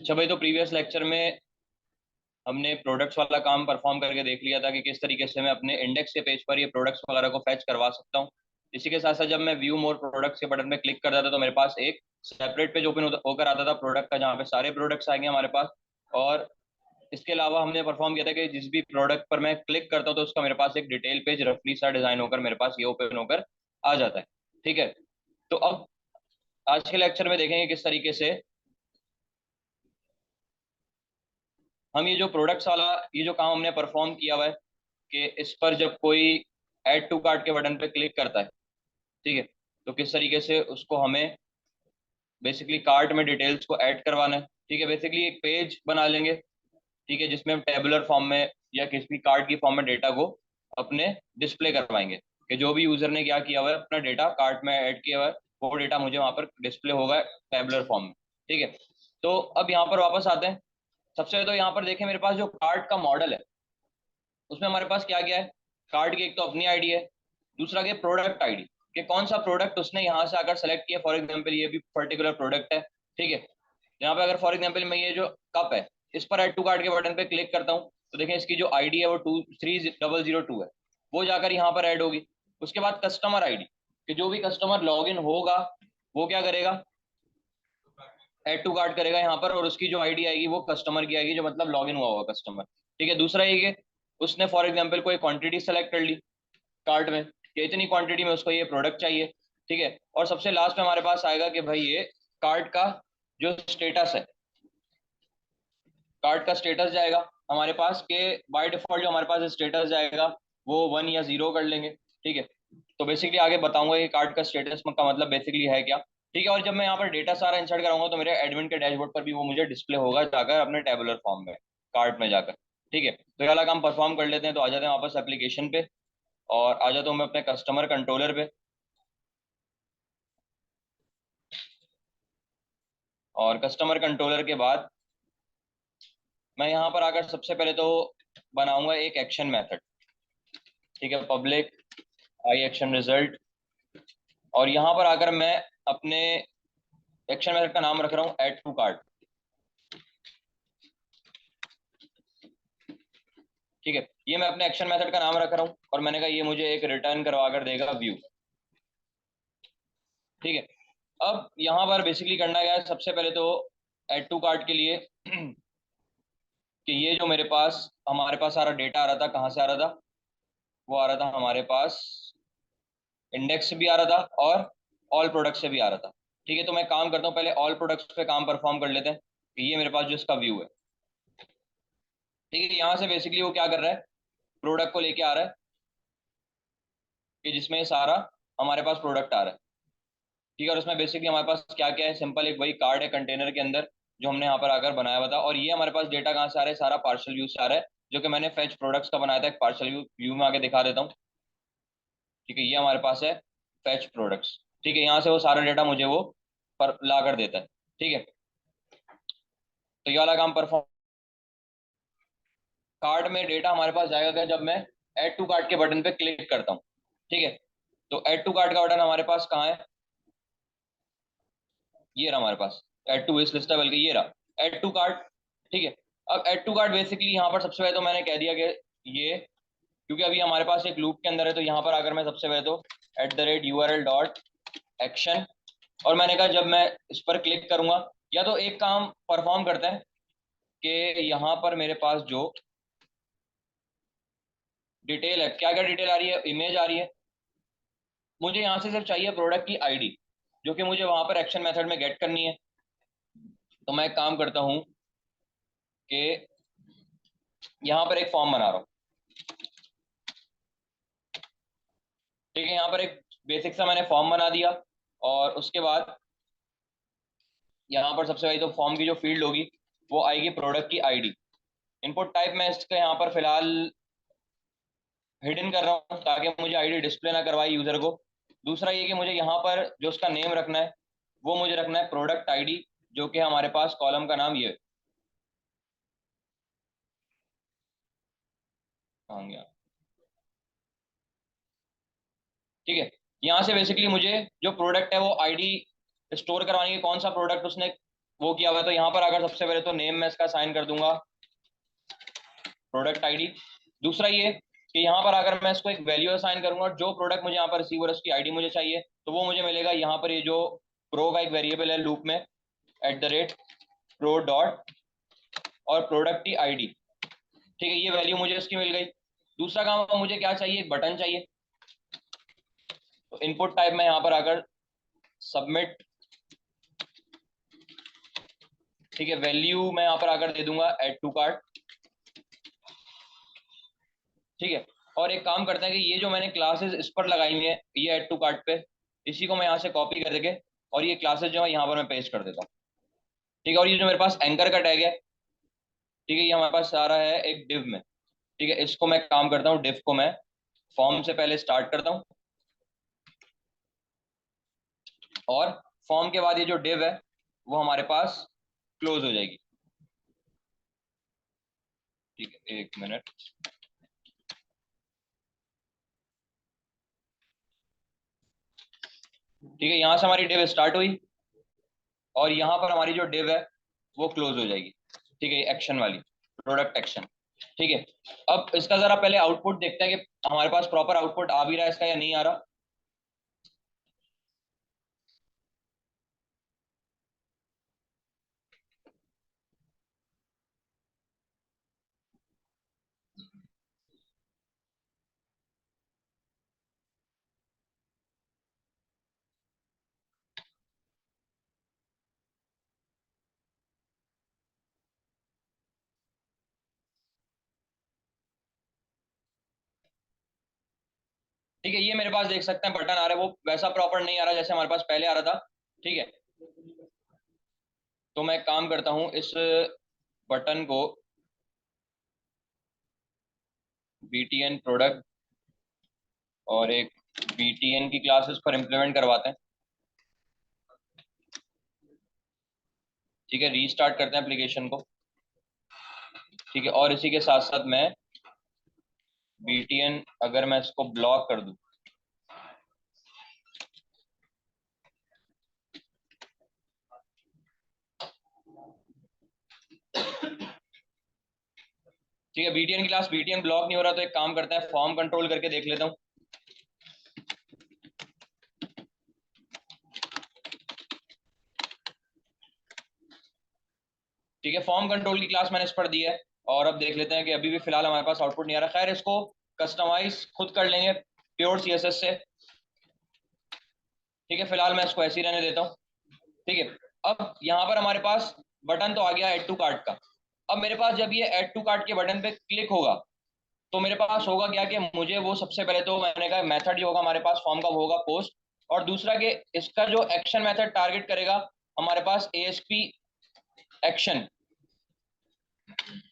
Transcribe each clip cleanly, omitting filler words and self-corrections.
अच्छा भाई, तो प्रीवियस लेक्चर में हमने प्रोडक्ट्स वाला काम परफॉर्म करके देख लिया था कि किस तरीके से मैं अपने इंडेक्स के पेज पर ये प्रोडक्ट्स वगैरह को फैच करवा सकता हूँ। इसी के साथ साथ जब मैं व्यू मोर प्रोडक्ट्स के बटन पे क्लिक करता था तो मेरे पास एक सेपरेट पेज ओपन होकर आता था प्रोडक्ट का, जहाँ पे सारे प्रोडक्ट्स आएंगे हमारे पास। और इसके अलावा हमने परफॉर्म किया था कि जिस भी प्रोडक्ट पर मैं क्लिक करता हूँ तो उसका मेरे पास एक डिटेल पेज रफली सा डिजाइन होकर मेरे पास ये ओपन होकर आ जाता है। ठीक है। तो अब आज के लेक्चर में देखेंगे किस तरीके से हम ये जो प्रोडक्ट्स वाला ये जो काम हमने परफॉर्म किया हुआ है कि इस पर जब कोई ऐड टू कार्ट के बटन पे क्लिक करता है, ठीक है, तो किस तरीके से उसको हमें बेसिकली कार्ट में डिटेल्स को ऐड करवाना है। ठीक है, बेसिकली एक पेज बना लेंगे, ठीक है, जिसमें हम टेबुलर फॉर्म में या किसी भी कार्ड की फॉर्म में डेटा को अपने डिस्प्ले करवाएंगे कि जो भी यूजर ने क्या किया हुआ है अपना डेटा कार्ट में ऐड किया हुआ है वो डेटा मुझे वहां पर डिस्प्ले होगा टेबुलर फॉर्म में। ठीक है। तो अब यहाँ पर वापस आते हैं। सबसे पहले तो यहाँ पर देखें, मेरे पास जो कार्ड का मॉडल है उसमें हमारे पास क्या क्या है। कार्ड की एक तो अपनी आईडी है, दूसरा क्या प्रोडक्ट आईडी, कि कौन सा प्रोडक्ट उसने यहाँ से आकर सेलेक्ट किया। फॉर एग्जाम्पल ये भी पर्टिकुलर प्रोडक्ट है। ठीक है। यहाँ पे अगर फॉर एग्जाम्पल मैं ये जो कप है इस पर ऐड टू कार्ड के बटन पे क्लिक करता हूँ तो देखें इसकी जो आईडी है वो 23002 है, वो जाकर यहाँ पर ऐड होगी। उसके बाद कस्टमर आईडी, कि जो भी कस्टमर लॉग इन होगा वो क्या करेगा, ऐड टू कार्ट करेगा यहाँ पर, और उसकी जो आईडी आएगी वो कस्टमर की आएगी, जो मतलब लॉग इन हुआ होगा कस्टमर। ठीक है। दूसरा ये कि उसने फॉर एग्जाम्पल कोई क्वांटिटी सेलेक्ट कर ली कार्ट में कि इतनी क्वांटिटी में उसको ये प्रोडक्ट चाहिए। ठीक है। और सबसे लास्ट में हमारे पास आएगा कि भाई ये कार्ट का जो स्टेटस है, कार्ड का स्टेटस जाएगा हमारे पास के बाय डिफॉल्ट जो हमारे पास स्टेटस जाएगा वो 1 या 0 कर लेंगे। ठीक है। तो बेसिकली आगे बताऊंगा कि कार्ड का स्टेटस का मतलब बेसिकली है क्या। ठीक है। और जब मैं यहाँ पर डेटा सारा इंसर्ट कराऊंगा तो मेरे एडमिन के डैशबोर्ड पर भी वो मुझे डिस्प्ले होगा जाकर अपने टेबुलर फॉर्म में कार्ड में जाकर। ठीक है। तो ये वाला काम परफॉर्म कर लेते हैं। तो आ जाते हैं वापस एप्लीकेशन पे और आ जाता हूँ मैं अपने कस्टमर कंट्रोलर पे। और कस्टमर कंट्रोलर के बाद मैं यहाँ पर आकर सबसे पहले तो बनाऊंगा एक एक्शन मेथड। ठीक है, पब्लिक आई एक्शन रिजल्ट। और यहाँ पर आकर मैं अपने एक्शन मेथड का नाम रख रहा हूँ ऐड टू कार्ट। ठीक है, ये मैं अपने एक्शन मेथड का नाम रख रहा हूँ और मैंने कहा ये मुझे एक रिटर्न करवा कर देगा व्यू। ठीक है। अब यहाँ पर बेसिकली करना क्या है, सबसे पहले तो ऐड टू कार्ट के लिए कि ये जो मेरे पास हमारे पास सारा डेटा आ रहा था, कहाँ से आ रहा था, वो आ रहा था हमारे पास इंडेक्स से भी आ रहा था और ऑल प्रोडक्ट से भी आ रहा था। ठीक है। तो मैं काम करता हूँ, पहले ऑल प्रोडक्ट्स पे काम परफॉर्म कर लेते हैं कि ये मेरे पास जो इसका व्यू है। ठीक है। यहाँ से बेसिकली वो क्या कर रहा है, प्रोडक्ट को लेके आ रहा है कि जिसमें ये सारा हमारे पास प्रोडक्ट आ रहा है। ठीक है। और उसमें बेसिकली हमारे पास क्या क्या है, सिंपल एक वही कार्ड है कंटेनर के अंदर जो हमने यहाँ पर आकर बनाया हुआ था। और ये हमारे पास डेटा कहाँ से आ रहा है, सारा पार्शियल व्यू से आ रहा है जो कि मैंने फेच प्रोडक्ट्स का बनाया था। एक पार्शियल व्यू में आगे दिखा देता हूँ। ठीक है, ये हमारे पास है फेच प्रोडक्ट्स। ठीक है, यहाँ से वो सारा डेटा मुझे वो पर ला कर देता है। ठीक है। तो ये वाला काम परफॉर्म, कार्ड में डेटा हमारे पास जाएगा क्या, जब मैं ऐड टू कार्ट के बटन पे क्लिक करता हूँ। ठीक है। तो ऐड टू कार्ट का बटन हमारे पास कहाँ है, ये रहा हमारे पास, ऐड टू विश लिस्ट है, बल्कि ये रहा ऐड टू कार्ट। ठीक है। अब ऐड टू कार्ट बेसिकली यहाँ पर सबसे पहले तो मैंने कह दिया कि ये, क्योंकि अभी हमारे पास एक लूप के अंदर है, तो यहाँ पर आकर मैं सबसे पहले तो @url.action, और मैंने कहा जब मैं इस पर क्लिक करूंगा, या तो एक काम परफॉर्म करते हैं कि यहाँ पर मेरे पास जो डिटेल है, क्या क्या डिटेल आ रही है, इमेज आ रही है, मुझे यहाँ से सिर्फ चाहिए प्रोडक्ट की आईडी जो कि मुझे वहां पर एक्शन मेथड में गेट करनी है। तो मैं एक काम करता हूँ कि यहाँ पर एक फॉर्म बना रहा हूँ। ठीक है, यहाँ पर एक बेसिक सा मैंने फॉर्म बना दिया और उसके बाद यहाँ पर सबसे पहले तो फॉर्म की जो फील्ड होगी वो आएगी प्रोडक्ट की आईडी। इनपुट टाइप मैं इसका यहाँ पर फिलहाल हिडन कर रहा हूँ ताकि मुझे आईडी डिस्प्ले ना करवाए यूजर को। दूसरा ये कि मुझे यहाँ पर जो उसका नेम रखना है वो मुझे रखना है प्रोडक्ट आईडी, जो कि हमारे पास कॉलम का नाम ये है। कहाँ गया? ठीक है। यहाँ से बेसिकली मुझे जो प्रोडक्ट है वो आईडी स्टोर करवानी है, कौन सा प्रोडक्ट उसने वो किया हुआ है। तो यहाँ पर अगर सबसे पहले तो नेम मैं इसका साइन कर दूंगा प्रोडक्ट आईडी। दूसरा ये कि यहाँ पर अगर मैं इसको एक वैल्यू असाइन करूंगा, और जो प्रोडक्ट मुझे यहाँ पर रिसीव हो रहा है उसकी आईडी मुझे चाहिए, तो वो मुझे मिलेगा यहाँ पर, ये जो प्रो का एक वेरिएबल है लूप में, @pro डॉट और प्रोडक्ट की आईडी। ठीक है, ये वैल्यू मुझे इसकी मिल गई। दूसरा काम अब मुझे क्या चाहिए, एक बटन चाहिए। तो इनपुट टाइप में यहाँ पर आकर सबमिट, ठीक है, वैल्यू मैं यहाँ पर आकर दे दूंगा ऐड टू कार्ट। ठीक है, और एक काम करते हैं कि ये जो मैंने क्लासेस इस पर लगाई हुई है, ये ऐड टू कार्ट पे, इसी को मैं यहाँ से कॉपी कर देके और ये क्लासेस जो है यहाँ पर मैं पेस्ट कर देता हूँ। ठीक है, और ये जो मेरे पास एंकर का टैग है, ठीक है, ये हमारे पास आ रहा है एक डिव में। ठीक है, इसको मैं काम करता हूँ, डिव को मैं फॉर्म से पहले स्टार्ट करता हूँ, और फॉर्म के बाद ये जो डिव है वो हमारे पास क्लोज हो जाएगी। ठीक है, एक मिनट। ठीक है, यहाँ से हमारी डिव स्टार्ट हुई और यहाँ पर हमारी जो डिव है वो क्लोज हो जाएगी। ठीक है, एक्शन वाली, प्रोडक्ट एक्शन। ठीक है, अब इसका जरा पहले आउटपुट देखते हैं कि हमारे पास प्रॉपर आउटपुट आ भी रहा है इसका या नहीं आ रहा। ठीक है, ये मेरे पास देख सकते हैं बटन आ रहा है, वो वैसा प्रॉपर नहीं आ रहा जैसे हमारे पास पहले आ रहा था। ठीक है, तो मैं काम करता हूँ, इस बटन को btn प्रोडक्ट और एक btn की क्लासेस पर इम्प्लीमेंट करवाते हैं। ठीक है, रीस्टार्ट करते हैं एप्लीकेशन को। ठीक है, और इसी के साथ साथ मैं btn अगर मैं इसको ब्लॉक कर दूं, ठीक है, btn की क्लास btn ब्लॉक नहीं हो रहा, तो एक काम करते हैं, फॉर्म कंट्रोल करके देख लेता हूँ। ठीक है, फॉर्म कंट्रोल की क्लास मैंने इस पर दी है, और अब देख लेते हैं कि अभी भी फिलहाल हमारे पास आउटपुट नहीं आ रहा। खैर, इसको कस्टमाइज खुद कर लेंगे प्योर सीएसएस से। ठीक है, फिलहाल मैं इसको ऐसे ही रहने देता हूँ। ठीक है, अब यहाँ पर हमारे पास बटन तो आ गया ऐड टू कार्ट का। अब मेरे पास जब ये ऐड टू कार्ट के बटन पे क्लिक होगा, तो मेरे पास होगा क्या कि मुझे वो सबसे पहले तो मैंने कहा मेथड जो होगा हमारे पास फॉर्म का वो होगा पोस्ट, और दूसरा कि इसका जो एक्शन मेथड टारगेट करेगा हमारे पास एएसपी एक्शन,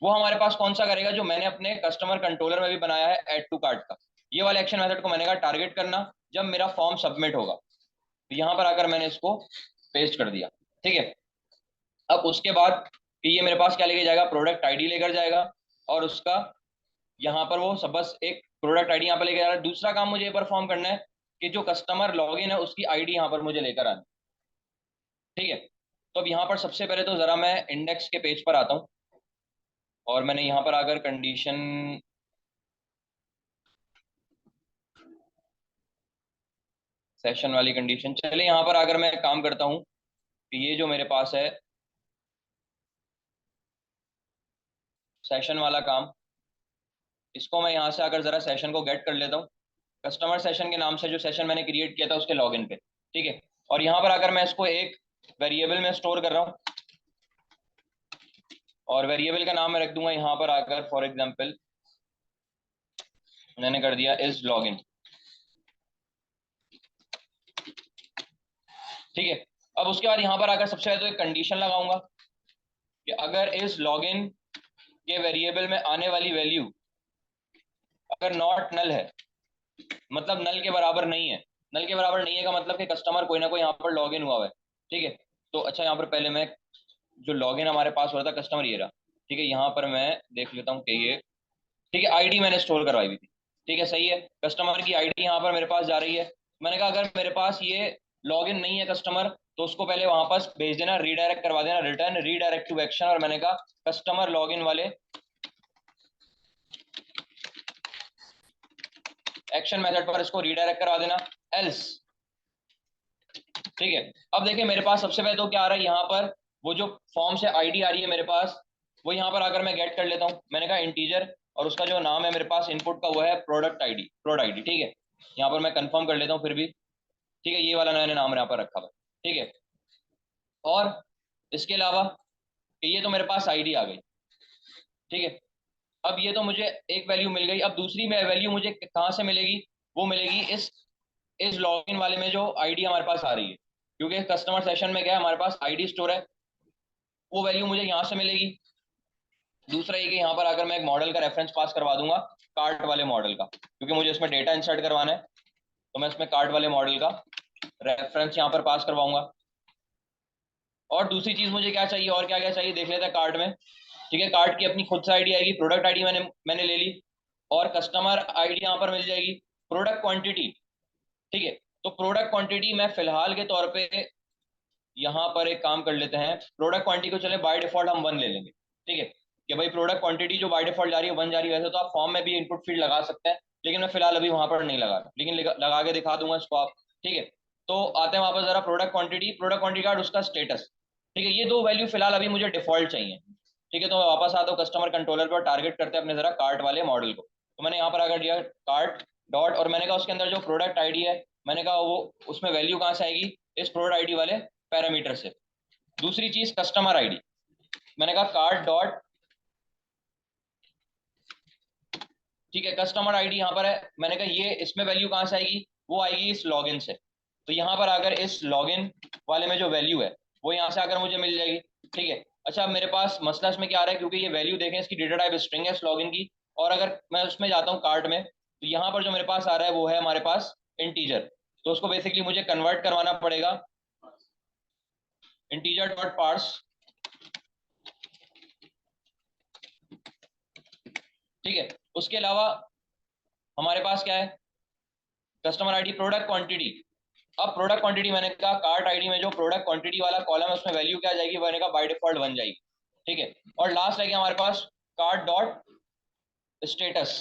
वो हमारे पास कौन सा करेगा, जो मैंने अपने कस्टमर कंट्रोलर में भी बनाया है ऐड टू कार्ट का। ये वाले एक्शन मेथड को मैंने कहा टारगेट करना जब मेरा फॉर्म सबमिट होगा। तो यहाँ पर आकर मैंने इसको पेस्ट कर दिया। ठीक है, अब उसके बाद कि ये मेरे पास क्या लेके जाएगा, प्रोडक्ट आईडी लेकर जाएगा, और उसका यहाँ पर वो सब बस एक प्रोडक्ट आईडी यहाँ पर लेके जा रहा है। दूसरा काम मुझे ये परफॉर्म करना है कि जो कस्टमर लॉगिन है उसकी आईडी यहाँ पर मुझे लेकर आनी। ठीक है, तो अब यहाँ पर सबसे पहले तो जरा मैं इंडेक्स के पेज पर आता हूँ, और मैंने यहाँ पर आकर कंडीशन सेशन वाली कंडीशन, चले यहाँ पर अगर मैं काम करता हूँ कि ये जो मेरे पास है सेशन वाला काम, इसको मैं यहाँ से अगर जरा सेशन को गेट कर लेता हूँ, कस्टमर सेशन के नाम से जो सेशन मैंने क्रिएट किया था उसके लॉगिन पे। ठीक है, और यहाँ पर अगर मैं इसको एक वेरिएबल में स्टोर कर रहा हूँ, और वेरिएबल का नाम मैं रख दूंगा यहाँ पर आकर, फॉर एग्जाम्पल मैंने कर दिया इज लॉगिन। ठीक है, अब उसके बाद यहाँ पर आकर सबसे पहले तो एक कंडीशन लगाऊंगा कि अगर इस लॉगिन के वेरिएबल में आने वाली वैल्यू अगर नॉट नल है, मतलब नल के बराबर नहीं है। नल के बराबर नहीं है का मतलब कि कस्टमर कोई ना कोई यहाँ पर लॉगिन हुआ है। ठीक है, तो अच्छा, यहाँ पर पहले मैं जो लॉगिन हमारे पास हो रहा था कस्टमर ये रहा। ठीक है, यहाँ पर मैं देख लेता हूँ कि ये, ठीक है, आईडी मैंने स्टोर करवाई हुई थी। ठीक है, सही है, कस्टमर की आईडी यहाँ पर मेरे पास जा रही है। मैंने कहा अगर मेरे पास ये लॉगिन नहीं है कस्टमर, तो उसको पहले वहां पास भेज देना, रीडायरेक्ट करवा देना, रिटर्न रीडायरेक्ट टू एक्शन, और मैंने कहा कस्टमर लॉगिन वाले एक्शन मेथड पर इसको रीडायरेक्ट करवा देना, एल्स। ठीक है, अब देखिए मेरे पास सबसे पहले तो क्या आ रहा है यहाँ पर, वो जो फॉर्म से आईडी आ रही है मेरे पास, वो यहाँ पर आकर मैं गेट कर लेता हूँ। मैंने कहा इंटीजर, और उसका जो नाम है मेरे पास इनपुट का वो है प्रोडक्ट आईडी, प्रोड आईडी। ठीक है, यहाँ पर मैं कंफर्म कर लेता हूँ फिर भी। ठीक है, ये वाला मैंने नाम यहाँ पर रखा हुआ है। ठीक है, और इसके अलावा ये तो मेरे पास आईडी आ गई। ठीक है, अब ये तो मुझे एक वैल्यू मिल गई। अब दूसरी में वैल्यू मुझे कहाँ से मिलेगी, वो मिलेगी इस लॉगिन वाले में जो आईडी हमारे पास आ रही है, क्योंकि कस्टमर सेशन में क्या है हमारे पास आईडी स्टोर है, वो वैल्यू मुझे यहाँ से मिलेगी। दूसरा ये कि यहाँ पर अगर मैं एक मॉडल का रेफरेंस पास करवा दूंगा, कार्ट वाले मॉडल का, क्योंकि मुझे इसमें डेटा इंसर्ट करवाना है, तो मैं इसमें कार्ट वाले मॉडल का रेफरेंस यहाँ पर पास करवाऊंगा। और दूसरी चीज मुझे क्या चाहिए, और क्या क्या चाहिए देख लेते हैं कार्ट में। ठीक है, कार्ट की अपनी खुद से आईडी आएगी, प्रोडक्ट आईडी मैंने मैंने ले ली, और कस्टमर आईडी यहाँ पर मिल जाएगी, प्रोडक्ट क्वांटिटी। ठीक है, तो प्रोडक्ट क्वांटिटी मैं फिलहाल के तौर पे यहाँ पर एक काम कर लेते हैं, प्रोडक्ट क्वांटिटी को चले बाय डिफॉल्ट हम 1 ले लेंगे। ठीक है, कि भाई प्रोडक्ट क्वांटिटी जो बाय डिफॉल्ट जा रही है 1 जा रही है। वैसे तो आप फॉर्म में भी इनपुट फील्ड लगा सकते हैं, लेकिन मैं फिलहाल अभी वहां पर नहीं लगा रहा, लेकिन लगा के दिखा दूंगा इसको आप। ठीक है, तो आते हैं वापस जरा product quantity, product quantity card, उसका स्टेटस। ठीक है, ये दो वैल्यू फिलहाल अभी मुझे डिफॉल्ट चाहिए। ठीक है, तो मैं वापस आता हूँ कस्टमर कंट्रोलर पर, टारगेट करते हैं अपने जरा कार्ट वाले मॉडल को। तो मैंने यहाँ पर अगर दिया कार्ट डॉट, और मैंने कहा उसके अंदर जो प्रोडक्ट आईडी है, मैंने कहा वो उसमें वैल्यू कहाँ से आएगी, इस प्रोडक्ट आईडी वाले पैरामीटर से। दूसरी चीज कस्टमर आईडी, मैंने कहा कार्ड डॉट, ठीक है, कस्टमर आईडी यहाँ पर है, मैंने कहा ये इसमें वैल्यू कहाँ से आएगी, वो आएगी इस लॉगिन से। तो यहाँ पर अगर इस लॉगिन वाले में जो वैल्यू है वो यहाँ से आकर मुझे मिल जाएगी। ठीक है, अच्छा मेरे पास मसला इसमें क्या आ रहा है, क्योंकि ये वैल्यू देखें इसकी डेटा टाइप स्ट्रिंग है इस लॉगिन की, और अगर मैं उसमें जाता हूँ कार्ड में, तो यहाँ पर जो मेरे पास आ रहा है वो है हमारे पास इंटीजर। तो उसको बेसिकली मुझे कन्वर्ट करवाना पड़ेगा, इंटीजर डॉट पार्स। ठीक है, उसके अलावा हमारे पास क्या है, कस्टमर आईडी, प्रोडक्ट क्वांटिटी। अब प्रोडक्ट क्वांटिटी मैंने कहा कार्ट आईडी में जो प्रोडक्ट क्वांटिटी वाला कॉलम है उसमें वैल्यू क्या जाएगी, मैंने कहा बाय डिफॉल्ट 1 जाएगी। ठीक है, और लास्ट है कि हमारे पास कार्ट डॉट स्टेटस,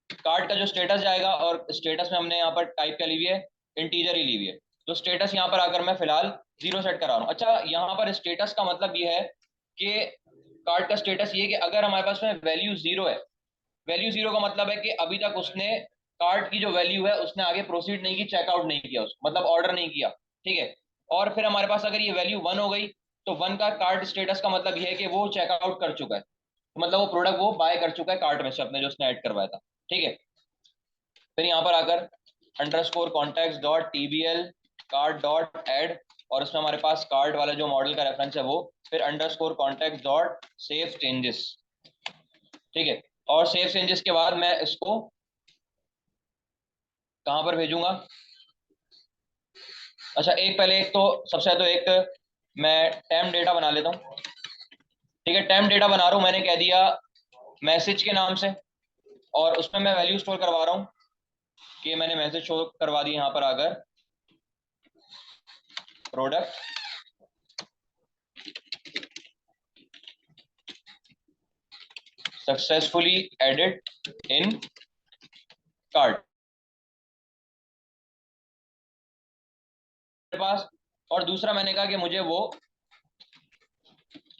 कार्ट का जो स्टेटस जाएगा, और स्टेटस में हमने यहाँ पर टाइप क्या ली हुई है, इंटीजर ही ली हुई है। तो स्टेटस यहाँ पर आकर मैं फिलहाल 0 सेट करा रहा हूँ। अच्छा, यहाँ पर स्टेटस का मतलब ये है कि कार्ट का स्टेटस ये कि अगर हमारे पास में वैल्यू 0 है, वैल्यू 0 का मतलब है कि अभी तक उसने कार्ट की जो वैल्यू है उसने आगे प्रोसीड नहीं की, चेकआउट नहीं किया, उसको मतलब ऑर्डर नहीं किया। ठीक है, और फिर हमारे पास अगर ये वैल्यू 1 हो गई, तो 1 का कार्ट स्टेटस का मतलब ये है कि वो चेकआउट कर चुका है, तो मतलब वो प्रोडक्ट वो बाय कर चुका है कार्ट में से अपने जो उसने ऐड करवाया था। ठीक है, फिर यहाँ पर आकर underscore contact dot TBL card dot add, और उसमें हमारे पास कार्ड वाला जो मॉडल का रेफरेंस है वो, फिर underscore contact dot save changes. ठीक है, और सेव चेंजेस के बाद मैं इसको कहाँ पर भेजूंगा। अच्छा, एक पहले एक तो सबसे पहले तो एक मैं टेम्प डेटा बना लेता हूँ। ठीक है, टेम्प डेटा बना रहा हूँ, मैंने कह दिया मैसेज के नाम से, और उसमें मैं वैल्यू स्टोर करवा रहा हूँ कि मैंने मैसेज शो करवा दी यहाँ पर आकर product successfully added in cart पास। और दूसरा मैंने कहा कि मुझे वो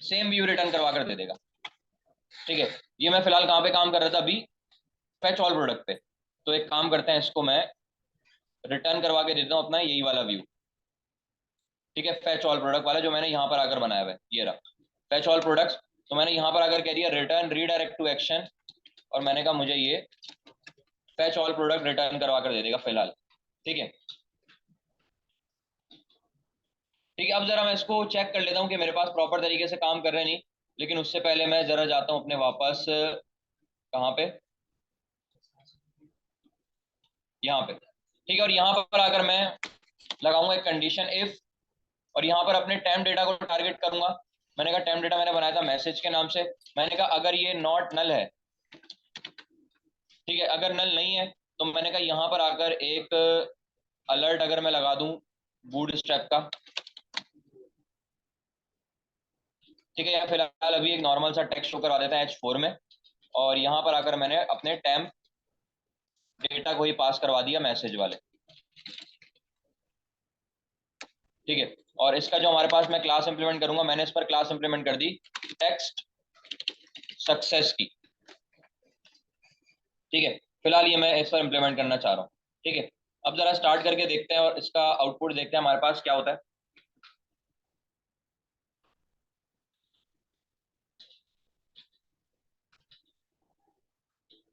सेम व्यू रिटर्न करवा कर दे देगा। ठीक है, ये मैं फिलहाल कहाँ पे काम कर रहा था अभी, फैच ऑल प्रोडक्ट पे। तो एक काम करते हैं, इसको मैं रिटर्न करवा के देता हूँ अपना यही वाला व्यू। ठीक है, फैच ऑल प्रोडक्ट वाला जो मैंने यहाँ पर आकर बनाया हुआ है, ये रहा फैच ऑल प्रोडक्ट्स। तो मैंने यहाँ पर आकर कह दिया रिटर्न रीडायरेक्ट टू एक्शन, और मैंने कहा मुझे ये फैच ऑल प्रोडक्ट रिटर्न करवा कर दे देगा फिलहाल। ठीक है, ठीक है, अब जरा मैं इसको चेक कर लेता हूँ कि मेरे पास प्रॉपर तरीके से काम कर रहे नहीं, लेकिन उससे पहले मैं जरा जाता हूँ अपने वापस कहाँ पे, यहाँ पे। ठीक है, और यहाँ पर आकर मैं लगाऊंगा एक कंडीशन इफ, और यहाँ पर अपने टेम्प डेटा को टारगेट करूंगा। मैंने कहा टेम्प डेटा मैंने बनाया था मैसेज के नाम से, मैंने कहा अगर ये नॉट नल है, ठीक है, अगर नल नहीं है, तो मैंने कहा यहाँ पर आकर एक अलर्ट अगर मैं लगा दूं बूटस्ट्रैप का, ठीक है। या फिलहाल अभी एक नॉर्मल सा टेक्स्ट शो करवा देते हैं H4 में, और यहाँ पर आकर मैंने अपने टेम्प डेटा को ही पास करवा दिया मैसेज वाले, ठीक है। और इसका जो हमारे पास मैं क्लास इंप्लीमेंट करूंगा, मैंने इस पर क्लास इंप्लीमेंट कर दी टेक्स्ट सक्सेस की, ठीक है। फिलहाल ये मैं इस पर इंप्लीमेंट करना चाह रहा हूँ, ठीक है। अब जरा स्टार्ट करके देखते हैं और इसका आउटपुट देखते हैं हमारे पास क्या होता है।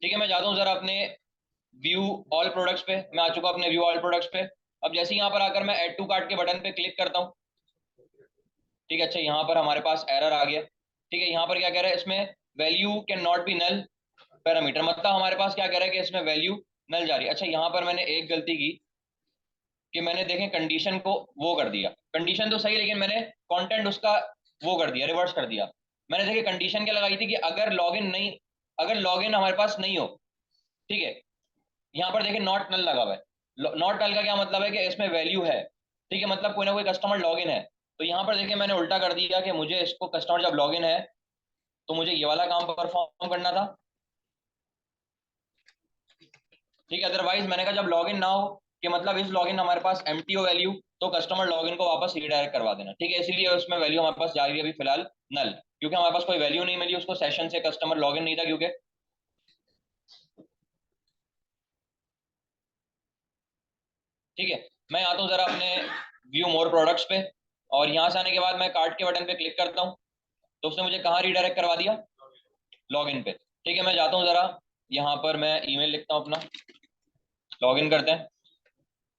ठीक है, मैं जाता हूँ जरा अपने व्यू ऑल प्रोडक्ट्स पे। मैं आ चुका अपने व्यू ऑल प्रोडक्ट्स पे। अब जैसे यहाँ पर आकर मैं ऐड टू कार्ट के बटन पे क्लिक करता हूँ, ठीक है। अच्छा, यहाँ पर हमारे पास एरर आ गया, ठीक है। यहाँ पर क्या कह रहा है, इसमें value can not be null parameter, मतलब हमारे पास क्या कह रहा है कि इसमें वैल्यू नल जा रही है। अच्छा, यहाँ पर मैंने एक गलती की कि मैंने देखें कंडीशन को वो कर दिया, कंडीशन तो सही लेकिन मैंने कंटेंट उसका वो कर दिया, रिवर्स कर दिया। मैंने देखिए कंडीशन क्या लगाई थी कि अगर लॉगिन नहीं, अगर लॉगिन हमारे पास नहीं हो, ठीक है। यहाँ पर देखिए नॉट नल लगा हुआ है। नॉट नल का क्या मतलब है कि इसमें वैल्यू है, ठीक है, मतलब कोई ना कोई कस्टमर लॉगिन है। तो यहाँ पर देखिए मैंने उल्टा कर दिया कि मुझे इसको कस्टमर जब लॉगिन है तो मुझे ये वाला काम परफॉर्म करना था, ठीक है। अदरवाइज मैंने कहा जब लॉगिन ना हो कि मतलब इस लॉगिन हमारे पास एम्प्टी हो वैल्यू, तो कस्टमर लॉगिन को वापस रीडायरेक्ट करवा देना, ठीक है। इसीलिए उसमें वैल्यू हमारे पास जा रही है अभी फिलहाल नल, क्योंकि हमारे पास कोई वैल्यू नहीं मिली उसको सेशन से, कस्टमर लॉगिन नहीं था क्योंकि, ठीक है। मैं आता हूँ जरा अपने व्यू मोर प्रोडक्ट्स पे, और यहाँ से आने के बाद मैं कार्ट के बटन पे क्लिक करता हूँ, तो उसने मुझे कहाँ रीडायरेक्ट करवा दिया, लॉगिन पे, ठीक है। मैं जाता हूँ जरा, यहाँ पर मैं ईमेल लिखता हूँ अपना, लॉगिन करते हैं,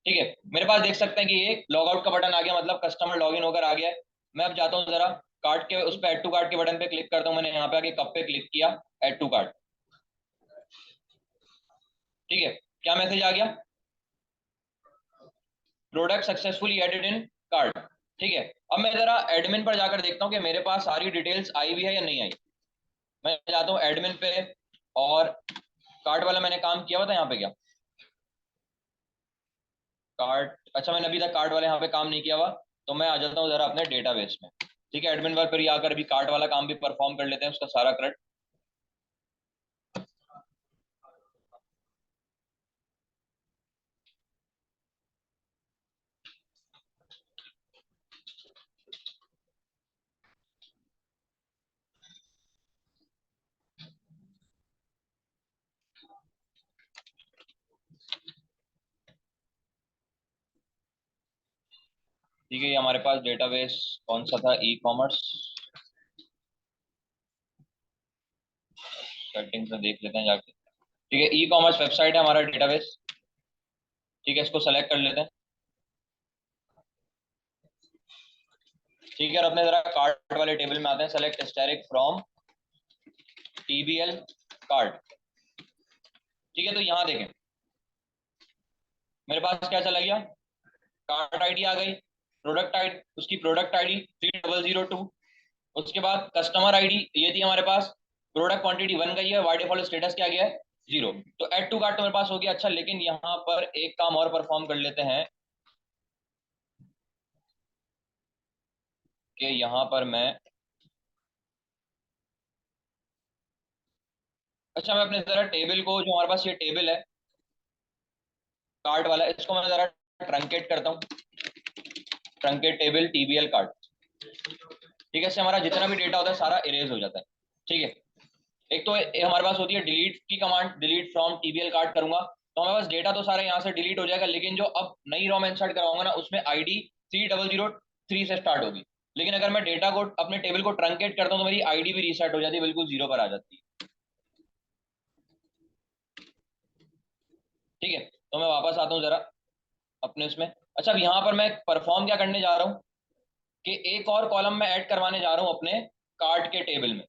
ठीक है। मेरे पास देख सकते हैं कि ये लॉग आउट का बटन आ गया, मतलब कस्टमर लॉगिन होकर आ गया है। मैं अब जाता हूँ जरा कार्ट के उस पर ऐड टू कार्ट के बटन पे क्लिक करता हूँ। मैंने यहाँ पे आके कब पे क्लिक किया, ऐड टू कार्ट, ठीक है। क्या मैसेज आ गया, product successfully added in cart, ठीक है। अब मैं जरा एडमिन पर जाकर देखता हूँ कि मेरे पास सारी डिटेल्स आई भी है या नहीं आई। मैं जाता हूँ एडमिन पे, और कार्ट वाला मैंने काम किया हुआ था यहाँ पे, क्या कार्ट, अच्छा मैंने अभी तक कार्ट वाले यहाँ पे काम नहीं किया हुआ, तो मैं आ जाता हूँ जरा अपने डेटाबेस में, ठीक है। एडमिन पर फिर आकर भी कार्ट वाला काम भी परफॉर्म कर लेते हैं, उसका सारा क्रेडिट, ठीक है। ये हमारे पास डेटाबेस कौन सा था, ई कॉमर्स, सेटिंग्स में देख लेते हैं जाके, ठीक है। ई कॉमर्स वेबसाइट है हमारा डेटाबेस, ठीक है। इसको सेलेक्ट कर लेते हैं, ठीक है। और अपने जरा कार्ट वाले टेबल में आते हैं, सेलेक्ट स्टेरिक फ्रॉम टीबीएल कार्ट, ठीक है। तो यहाँ देखें मेरे पास क्या चला गया, कार्ट आईडी आ गई, प्रोडक्ट आईडी, उसकी प्रोडक्ट आईडी 3002, उसके बाद कस्टमर आईडी ये थी हमारे पास, प्रोडक्ट क्वांटिटी 1 गई है, बाय डिफॉल्ट स्टेटस क्या गया है, 0। तो ऐड टू कार्ट तो मेरे पास हो गया। अच्छा, लेकिन यहाँ पर एक काम और परफॉर्म कर लेते हैं कि यहाँ पर मैं, अच्छा मैं अपने जरा टेबल को, जो हमारे पास ये टेबल है कार्ट वाला, इसको मैं जरा ट्रंकेट करता हूँ, ट्रंकेट टेबल टीबीएल कार्ट, ठीक है। इससे हमारा जितना भी डेटा होता है सारा इरेज हो जाता है, ठीक है। एक तो हमारे पास होती है डिलीट की कमांड, डिलीट फ्रॉम टीबीएल कार्ड करूंगा तो हमारे पास डेटा तो सारा यहाँ से डिलीट हो जाएगा, लेकिन जो अब नई रॉम इंसर्ट कराऊंगा ना उसमें आईडी 3003 से स्टार्ट होगी। लेकिन अगर मैं डेटा को, अपने टेबल को ट्रंकेट करता हूँ तो मेरी आईडी भी रीसेट हो जाती है, बिल्कुल 0 पर आ जाती है, ठीक है। तो मैं वापस आता हूँ जरा अपने उसमें। अच्छा, अब यहाँ पर मैं परफॉर्म क्या करने जा रहा हूँ कि एक और कॉलम में ऐड करवाने जा रहा हूँ अपने कार्ड के टेबल में,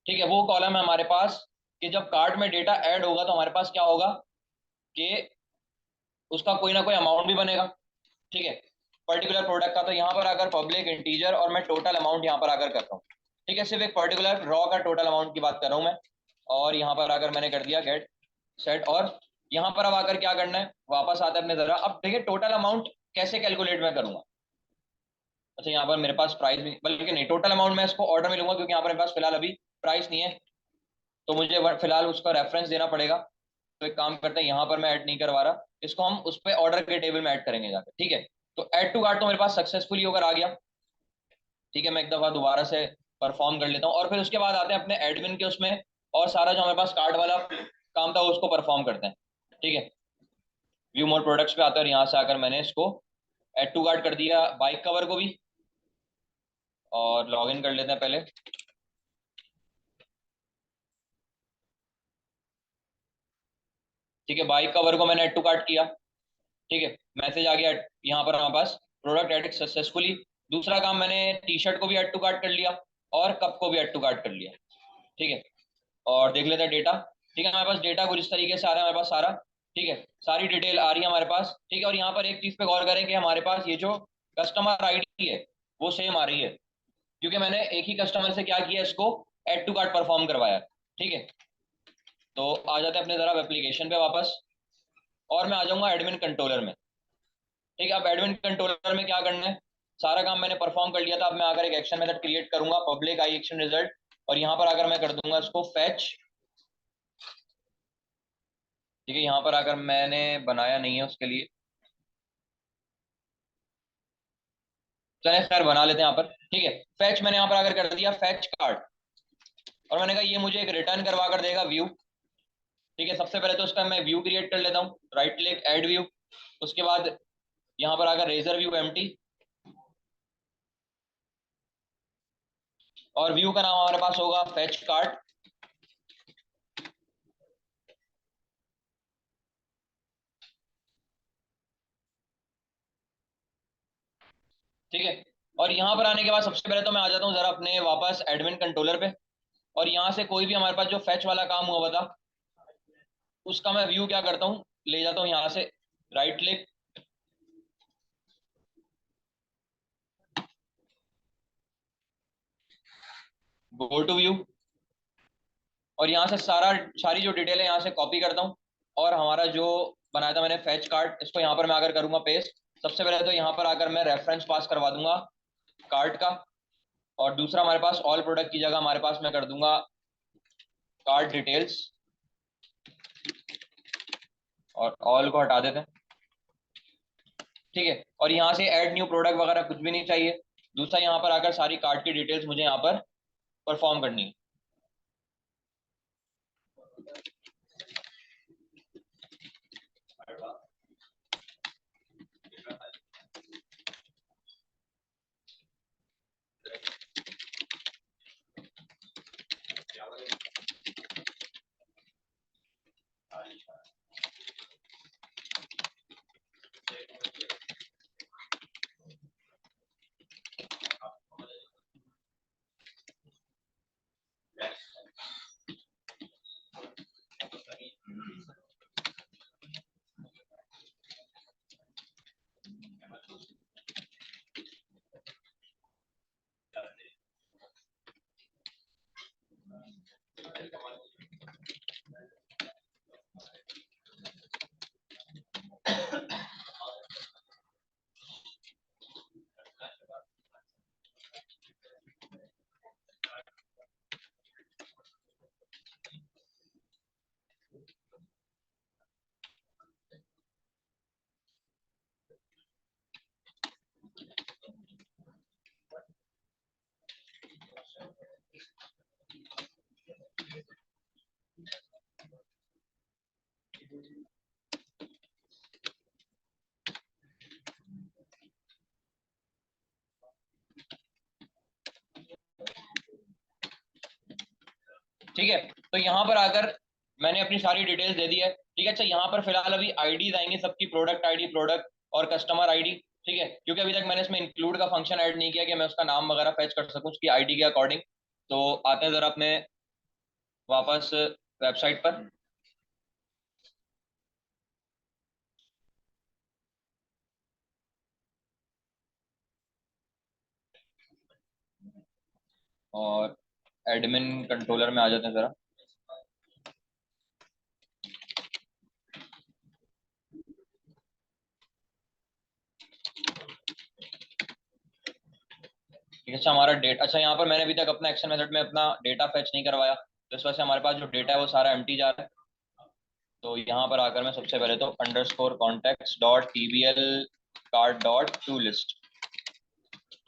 ठीक है। वो कॉलम है हमारे पास कि जब कार्ड में डेटा ऐड होगा तो हमारे पास क्या होगा कि उसका कोई ना कोई अमाउंट भी बनेगा, ठीक है, पर्टिकुलर प्रोडक्ट का। तो यहाँ पर अगर पब्लिक इंटीजर और मैं टोटल अमाउंट यहाँ पर आकर करता हूँ, ठीक है। सिर्फ एक पर्टिकुलर रॉ का टोटल अमाउंट की बात कर रहा हूँ मैं, और यहाँ पर आकर मैंने कर दिया गेट सेट। और यहाँ पर अब आकर क्या करना है, वापस आते हैं अपने जरा, अब देखिए टोटल अमाउंट कैसे कैलकुलेट मैं करूंगा? अच्छा, यहाँ पर मेरे पास प्राइस भी, बल्कि नहीं, टोटल अमाउंट मैं इसको ऑर्डर में लूंगा, क्योंकि यहाँ पर मेरे पास फिलहाल अभी प्राइस नहीं है, तो मुझे फिलहाल उसका रेफरेंस देना पड़ेगा। तो एक काम करते हैं, यहाँ पर मैं ऐड नहीं करवा रहा इसको, हम उस पर ऑर्डर के टेबल में ऐड करेंगे जाकर, ठीक है। तो ऐड टू कार्ट तो मेरे पास सक्सेसफुली होकर आ गया। ठीक है, मैं एक दफा दोबारा से परफॉर्म कर लेता हूँ, और फिर उसके बाद आते हैं अपने एडमिन के उसमें, और सारा जो हमारे पास कार्ड वाला काम था उसको परफॉर्म करते हैं। ठीक है, व्यू मोर प्रोडक्ट्स पे आते हैं, और यहाँ से आकर मैंने इसको ऐड टू कार्ट कर दिया, बाइक कवर को भी। और लॉग इन कर लेते हैं पहले। ठीक है, बाइक कवर को मैंने ऐड टू कार्ट किया। ठीक है, मैसेज आ गया यहाँ पर हमारे पास, प्रोडक्ट एडिट सक्सेसफुली। दूसरा काम, मैंने टी शर्ट को भी ऐड टू कार्ट कर लिया, और कप को भी ऐड टू कार्ट कर लिया। ठीक है, और देख लेते हैं डेटा। ठीक है, हमारे पास डेटा कुछ इस तरीके से आ रहा है हमारे पास सारा। ठीक है, सारी डिटेल आ रही है हमारे पास। ठीक है, और यहाँ पर एक चीज पे गौर करें कि हमारे पास ये जो कस्टमर आईडी है वो सेम आ रही है, क्योंकि मैंने एक ही कस्टमर से क्या किया, इसको ऐड टू कार्ट परफॉर्म करवाया। ठीक है, तो आ जाते हैं अपने जरा एप्लीकेशन पे वापस, और मैं आ जाऊंगा एडमिन कंट्रोलर में। ठीक है, अब एडमिन कंट्रोलर में क्या करना है, सारा काम मैंने परफॉर्म कर लिया था। अब मैं अगर एक एक्शन मेथड क्रिएट करूंगा, पब्लिक आई एक्शन रिजल्ट, और यहाँ पर अगर मैं कर दूंगा इसको फैच। ठीक है, यहाँ पर अगर मैंने बनाया नहीं है उसके लिए, चले खैर बना लेते हैं यहाँ पर। ठीक है, फैच मैंने यहाँ पर अगर कर दिया फैच कार्ड, और मैंने कहा ये मुझे एक रिटर्न करवा कर देगा व्यू। ठीक है, सबसे पहले तो उसका मैं व्यू क्रिएट कर लेता हूँ, राइट क्लिक ऐड व्यू। उसके बाद यहाँ पर आकर रेजर व्यू एम्प्टी, और व्यू का नाम हमारे पास होगा फैच कार्ड। ठीक है, और यहाँ पर आने के बाद सबसे पहले तो मैं आ जाता हूँ जरा अपने वापस एडमिन कंट्रोलर पे, और यहाँ से कोई भी हमारे पास जो फैच वाला काम हुआ था उसका मैं व्यू क्या करता हूँ, ले जाता हूँ यहाँ से, right click, go to view, और यहाँ से सारी जो डिटेल है यहाँ से कॉपी करता हूँ, और हमारा जो बनाया था मैंने फैच कार्ड, इसको यहाँ पर मैं आकर करूंगा पेस्ट। सबसे पहले तो यहाँ पर आकर मैं रेफरेंस पास करवा दूंगा कार्ड का, और दूसरा हमारे पास ऑल प्रोडक्ट की जगह हमारे पास मैं कर दूंगा कार्ड डिटेल्स, और ऑल को हटा देते हैं। ठीक है, और यहाँ से ऐड न्यू प्रोडक्ट वगैरह कुछ भी नहीं चाहिए। दूसरा, यहाँ पर आकर सारी कार्ड की डिटेल्स मुझे यहाँ पर परफॉर्म करनी है। ठीक है, तो यहाँ पर आकर मैंने अपनी सारी डिटेल्स दे दी है। ठीक है, अच्छा यहाँ पर फिलहाल अभी आईडीज आएंगे सबकी, प्रोडक्ट आईडी, प्रोडक्ट और कस्टमर आईडी। ठीक है, क्योंकि अभी तक मैंने इसमें इंक्लूड का फंक्शन ऐड नहीं किया कि मैं उसका नाम वगैरह फैच कर सकूँ उसकी आईडी के अकॉर्डिंग। तो आते हैं जरा अपने वापस वेबसाइट पर, और एडमिन कंट्रोलर में आ जाते हैं जरा। ठीक है। अच्छा हमारा डेटा, अच्छा यहाँ पर मैंने अभी तक अपना एक्शन मेथड में अपना डेटा फेच नहीं करवाया, तो इस वजह से हमारे पास जो डेटा है वो सारा एम्प्टी जा रहा है। तो यहाँ पर आकर मैं सबसे पहले तो underscore contacts dot TBL card dot to list,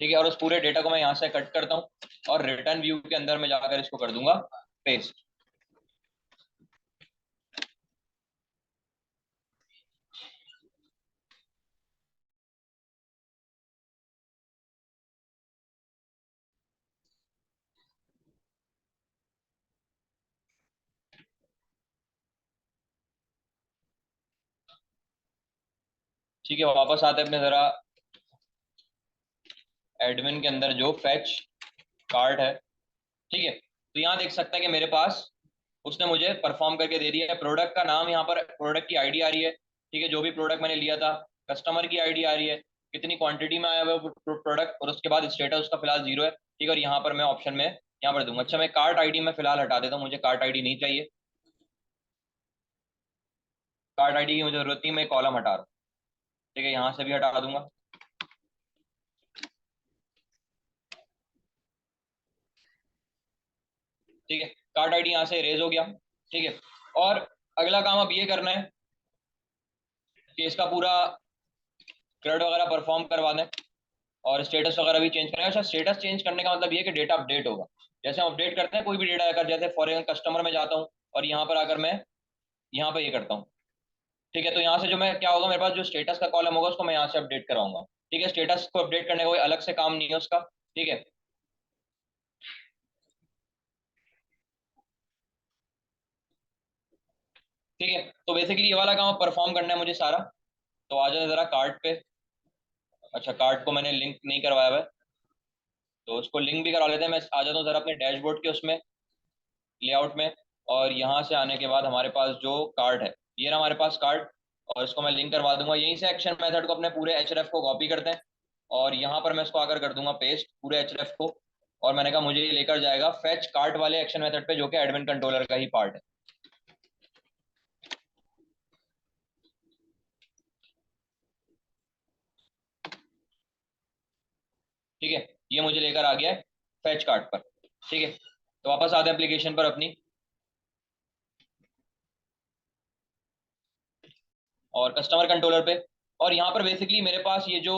ठीक है, और उस पूरे डेटा को मैं यहाँ से कट करता हूँ और रिटर्न व्यू के अंदर मैं जाकर इसको कर दूंगा पेस्ट। ठीक है, वापस आते हैं अपने जरा एडमिन के अंदर जो फैच कार्ड है। ठीक है, तो यहाँ देख सकता है कि मेरे पास उसने मुझे परफॉर्म करके दे दिया है। प्रोडक्ट का नाम, यहाँ पर प्रोडक्ट की आईडी आ रही है, ठीक है, जो भी प्रोडक्ट मैंने लिया था। कस्टमर की आईडी आ रही है, कितनी क्वांटिटी में आया हुआ है वो प्रोडक्ट, और उसके बाद स्टेटस उसका फिलहाल 0 है। ठीक है, और यहाँ पर मैं ऑप्शन में यहाँ पर दूंगा। अच्छा मैं कार्ट आईडी में फिलहाल हटा देता हूँ, मुझे कार्ट आईडी नहीं चाहिए, कार्ट आईडी की मुझे जरूरत नहीं, मैं कॉलम हटा रहा हूँ। ठीक है, यहाँ से भी हटा दूंगा। ठीक है, कार्ट आईडी यहाँ से इरेज हो गया। ठीक है, और अगला काम अब ये करना है कि इसका पूरा क्रेड वगैरह परफॉर्म करवा दें और स्टेटस वगैरह भी चेंज करेंगे। अच्छा स्टेटस चेंज करने का मतलब ये कि डेटा अपडेट होगा। जैसे हम अपडेट करते हैं कोई भी डेटा आकर, जैसे फॉर एग्जाम्पल कस्टमर में जाता हूँ और यहाँ पर आकर मैं यहाँ पर ये करता हूँ। ठीक है, तो यहाँ से जो मैं क्या होगा, मेरे पास जो स्टेटस का कॉलम होगा उसको मैं यहाँ से अपडेट कराऊंगा। ठीक है, स्टेटस को अपडेट करने का कोई अलग से काम नहीं है उसका। ठीक है। ठीक है, तो बेसिकली ये वाला काम परफॉर्म करना है मुझे सारा। तो आ जाए जरा कार्ड पे। अच्छा कार्ड को मैंने लिंक नहीं करवाया हुआ है, तो उसको लिंक भी करा लेते हैं। मैं आ जाता हूँ जरा अपने डैशबोर्ड के उसमें, लेआउट में, और यहाँ से आने के बाद हमारे पास जो कार्ड है, ये रहा हमारे पास कार्ड, और इसको मैं लिंक करवा दूंगा। यहीं से एक्शन मेथड को अपने पूरे एचरेफ को कॉपी करते हैं और यहाँ पर मैं इसको आकर कर दूंगा पेस्ट पूरे एचरेफ को। और मैंने कहा मुझे ये लेकर जाएगा फेच कार्ड वाले एक्शन मेथड पे, जो कि एडमिन कंट्रोलर का ही पार्ट है। ठीक है, ये मुझे लेकर आ गया है फेच कार्ड पर। ठीक है, तो वापस आते हैं एप्लीकेशन पर अपनी, और कस्टमर कंट्रोलर पे। और यहाँ पर बेसिकली मेरे पास ये जो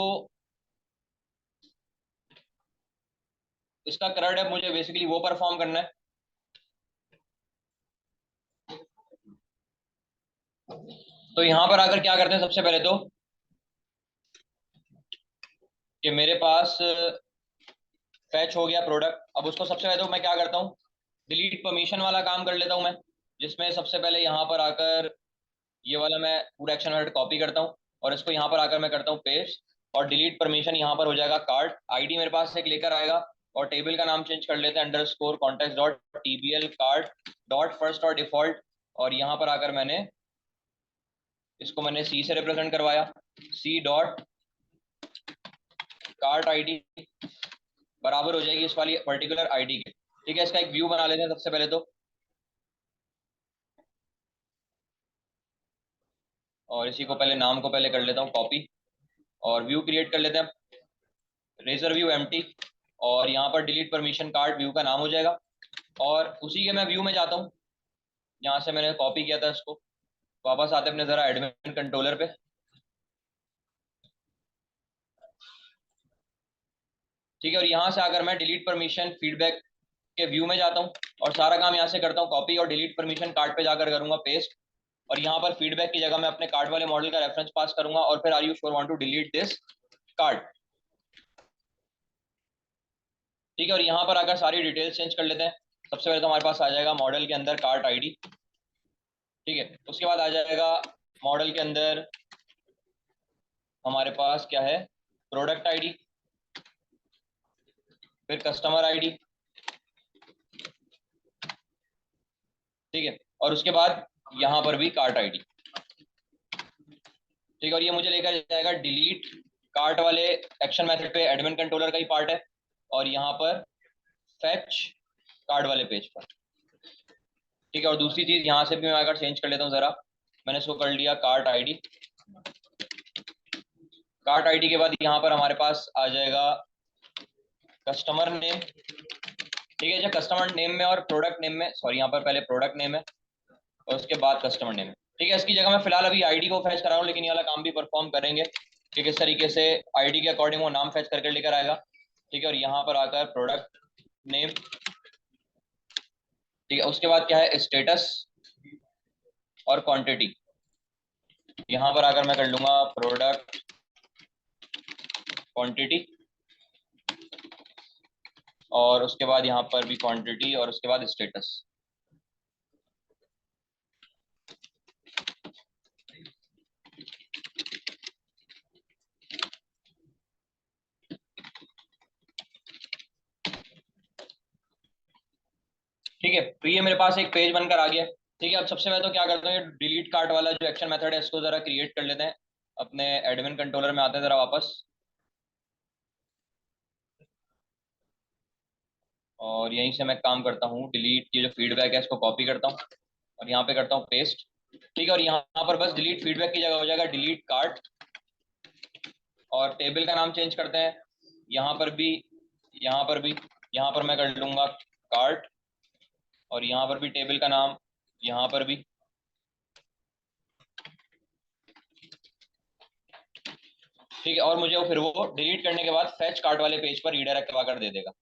इसका करंट है, मुझे बेसिकली वो परफॉर्म करना है। तो यहाँ पर आकर क्या करते हैं, सबसे पहले तो कि मेरे पास फैच हो गया प्रोडक्ट। अब उसको सबसे पहले तो मैं क्या करता हूँ, डिलीट परमिशन वाला काम कर लेता हूँ मैं, जिसमें सबसे पहले यहाँ पर आकर ये वाला मैं पूरा एक्शन वर्ड कॉपी करता हूँ और इसको यहाँ पर आकर मैं करता हूँ पेस्ट। और डिलीट परमिशन यहाँ पर हो जाएगा कार्ड आईडी, मेरे पास एक लेकर आएगा। और टेबल का नाम चेंज कर लेते हैं, underscore contact dot TBL card dot first और डिफॉल्ट। और यहाँ पर आकर मैंने इसको मैंने सी से रिप्रेजेंट करवाया, सी डॉट कार्ड आईडी बराबर हो जाएगी इस वाली पर्टिकुलर आईडी के। ठीक है, इसका एक व्यू बना लेते हैं सबसे पहले तो, और इसी को पहले नाम को पहले कर लेता हूँ कॉपी, और व्यू क्रिएट कर लेते हैं, रेजर व्यू एम्प्टी। और यहाँ पर डिलीट परमिशन कार्ड व्यू का नाम हो जाएगा। और उसी के मैं व्यू में जाता हूँ, यहाँ से मैंने कॉपी किया था इसको। वापस आते अपने जरा एडमिन कंट्रोलर पे। ठीक है, और यहाँ से अगर मैं डिलीट परमिशन फीडबैक के व्यू में जाता हूँ और सारा काम यहाँ से करता हूँ कॉपी, और डिलीट परमिशन कार्ड पे जाकर करूंगा पेस्ट। और यहाँ पर फीडबैक की जगह मैं अपने कार्ड वाले मॉडल का रेफरेंस पास करूंगा, और फिर are you sure want to delete this card. ठीक है, और यहाँ पर आकर सारी डिटेल्स चेंज कर लेते हैं। सबसे पहले तो हमारे पास आ जाएगा मॉडल के अंदर कार्ड आईडी। ठीक है, उसके बाद आ जाएगा मॉडल के अंदर हमारे पास क्या है, प्रोडक्ट आईडी, फिर कस्टमर आईडी। ठीक है, और उसके बाद यहाँ पर भी कार्ट आईडी। ठीक है, और ये मुझे लेकर जाएगा डिलीट कार्ट वाले एक्शन मेथड पे, एडमिन कंट्रोलर का ही पार्ट है, और यहाँ पर फेच कार्ड वाले पेज पर। ठीक है, और दूसरी चीज यहाँ से भी मैं अगर चेंज कर लेता हूँ जरा, मैंने इसको कर लिया कार्ट आईडी। कार्ट आईडी के बाद यहाँ पर हमारे पास आ जाएगा कस्टमर नेम, ठीक है। जब कस्टमर नेम में और प्रोडक्ट नेम में, सॉरी यहाँ पर पहले प्रोडक्ट नेम है और उसके बाद कस्टमर नेम है, ठीक है। इसकी जगह मैं फिलहाल अभी आईडी को फैच करा रहा हूँ, लेकिन ये वाला काम भी परफॉर्म करेंगे कि किस तरीके से आईडी के अकॉर्डिंग वो नाम फैच करके लेकर आएगा, ठीक है। और यहाँ पर आकर प्रोडक्ट नेम, ठीक है। उसके बाद क्या है, स्टेटस और क्वांटिटी। यहाँ पर आकर मैं कर लूंगा प्रोडक्ट क्वांटिटी, और उसके बाद यहाँ पर भी क्वांटिटी, और उसके बाद स्टेटस। ठीक है, तो ये मेरे पास एक पेज बनकर आ गया, ठीक है। अब सबसे पहले तो क्या करते हैं, डिलीट कार्ट वाला जो एक्शन मेथड है इसको जरा क्रिएट कर लेते हैं। अपने एडमिन कंट्रोलर में आते हैं जरा वापस, और यहीं से मैं काम करता हूँ, डिलीट ये जो फीडबैक है इसको कॉपी करता हूँ और यहाँ पे करता हूँ पेस्ट, ठीक है। और यहाँ पर बस डिलीट फीडबैक की जगह हो जाएगा डिलीट कार्ट, और टेबल का नाम चेंज करते हैं। यहाँ पर भी, यहाँ पर भी, यहाँ पर मैं कर लूंगा कार्ट, और यहाँ पर भी टेबल का नाम, यहाँ पर भी, ठीक है। और मुझे वो फिर वो डिलीट करने के बाद फैच कार्ट वाले पेज पर रीडायरेक्ट करवा कर दे देगा,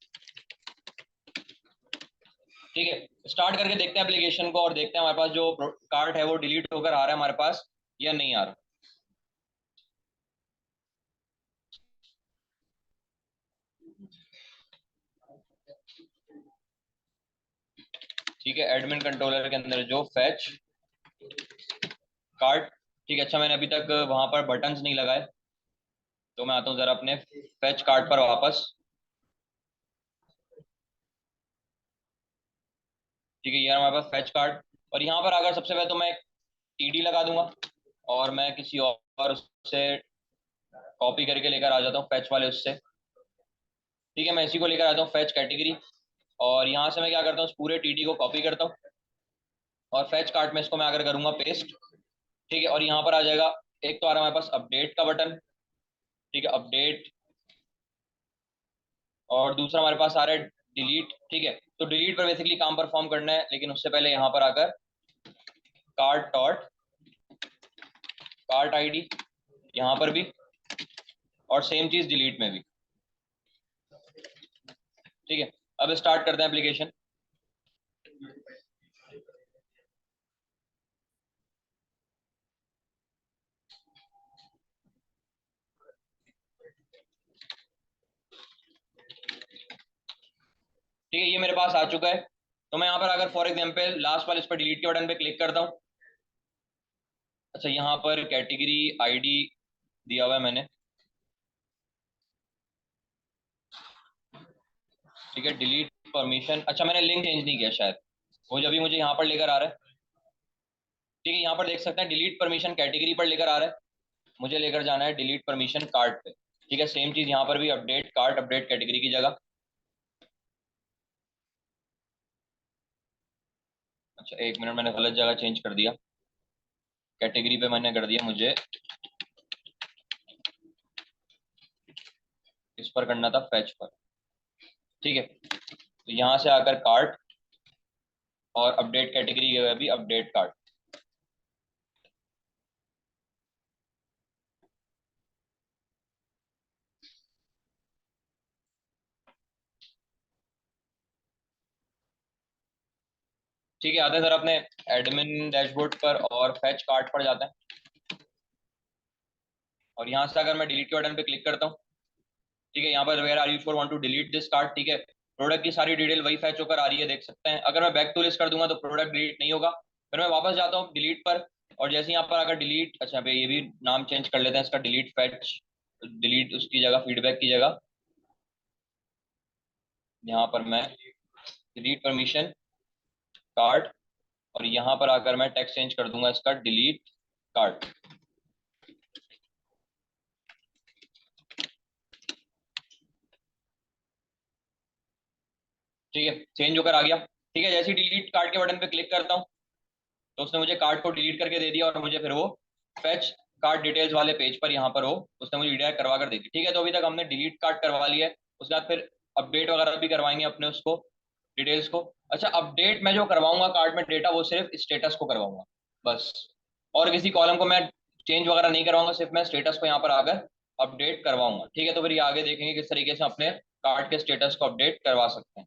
ठीक है। स्टार्ट करके देखते हैं एप्लीकेशन को और देखते हैं हमारे पास जो कार्ट है वो डिलीट होकर आ रहा है हमारे पास या नहीं आ रहा। ठीक है, एडमिन कंट्रोलर के अंदर जो फैच कार्ट, ठीक है। अच्छा, मैंने अभी तक वहां पर बटन्स नहीं लगाए, तो मैं आता हूँ जरा अपने फैच कार्ट पर वापस, ठीक है। ये हमारे पास फैच कार्ट, और यहाँ पर अगर सबसे पहले तो मैं टीडी लगा दूंगा और मैं किसी और उससे कॉपी करके लेकर आ जाता हूँ फैच वाले उससे, ठीक है। मैं इसी को लेकर आता हूँ फैच कैटेगरी, और यहाँ से मैं क्या करता हूँ, उस पूरे टीडी को कॉपी करता हूँ और फैच कार्ट में इसको मैं आकर करूंगा पेस्ट, ठीक है। और यहाँ पर आ जाएगा, एक तो आ रहा है हमारे पास अपडेट का बटन, ठीक है, अपडेट, और दूसरा हमारे पास आ रहा है डिलीट, ठीक है। तो डिलीट पर बेसिकली काम परफॉर्म करना है, लेकिन उससे पहले यहाँ पर आकर कार्ट डॉट कार्ट आईडी, यहाँ पर भी, और सेम चीज डिलीट में भी, ठीक है। अब स्टार्ट करते हैं एप्लीकेशन। ठीक है, ये मेरे पास आ चुका है। तो मैं यहाँ पर अगर फॉर एग्जाम्पल लास्ट वाले इस पर डिलीट के बटन पे क्लिक करता हूँ, अच्छा यहाँ पर कैटेगरी आईडी दिया हुआ है मैंने, ठीक है। डिलीट परमिशन, अच्छा मैंने लिंक चेंज नहीं किया शायद, वो जब भी मुझे यहाँ पर लेकर आ रहा है, ठीक है। यहाँ पर देख सकते हैं डिलीट परमिशन कैटेगरी पर लेकर आ रहा है, मुझे लेकर जाना है डिलीट परमिशन कार्ट पे, ठीक है। सेम चीज यहाँ पर भी, अपडेट कार्ट अपडेट कैटेगरी की जगह, अच्छा एक मिनट, मैंने गलत जगह चेंज कर दिया, कैटेगरी पे मैंने कर दिया, मुझे इस पर करना था फैच पर, ठीक है। तो यहाँ से आकर कार्ट और अपडेट कैटेगरी की जगह भी अपडेट कार्ट, ठीक है। आते हैं सर अपने एडमिन डैशबोर्ड पर और फैच कार्ट पर जाते हैं, और यहाँ से अगर मैं डिलीट के बटन पे क्लिक करता हूँ, ठीक है। यहाँ पर where are you for want to delete this cart, ठीक है। प्रोडक्ट की सारी डिटेल वही फैच होकर आ रही है, देख सकते हैं। अगर मैं बैक टू लिस्ट कर दूंगा तो प्रोडक्ट डिलीट नहीं होगा, फिर मैं वापस जाता हूँ डिलीट पर, और जैसे यहाँ पर अगर डिलीट, अच्छा ये भी नाम चेंज कर लेते हैं इसका, डिलीट फैच, डिलीट उसकी जगह फीडबैक की जगह, यहाँ पर मैं डिलीट परमिशन कार्ड, और यहाँ पर आकर मैं टेक्स्ट चेंज कर दूंगा इसका डिलीट कार्ड, ठीक है। चेंज होकर आ गया, ठीक है। जैसे ही डिलीट कार्ड के बटन पे क्लिक करता हूँ तो उसने मुझे कार्ड को डिलीट करके दे दिया, और मुझे फिर वो फेच कार्ड डिटेल्स वाले पेज पर यहाँ पर वो उसने मुझे रिडायरेक्ट करवा कर दी थी, ठीक है। तो अभी तक हमने डिलीट कार्ड करवा लिया है, उसके बाद फिर अपडेट वगैरह भी करवाएंगे अपने उसको, डिटेल्स को। अच्छा, अपडेट मैं जो करवाऊंगा कार्ड में डेटा, वो सिर्फ स्टेटस को करवाऊंगा बस, और किसी कॉलम को मैं चेंज वगैरह नहीं करवाऊंगा, सिर्फ मैं स्टेटस को यहाँ पर आकर अपडेट करवाऊंगा। ठीक है, तो फिर ये आगे देखेंगे किस तरीके से अपने कार्ड के स्टेटस को अपडेट करवा सकते हैं।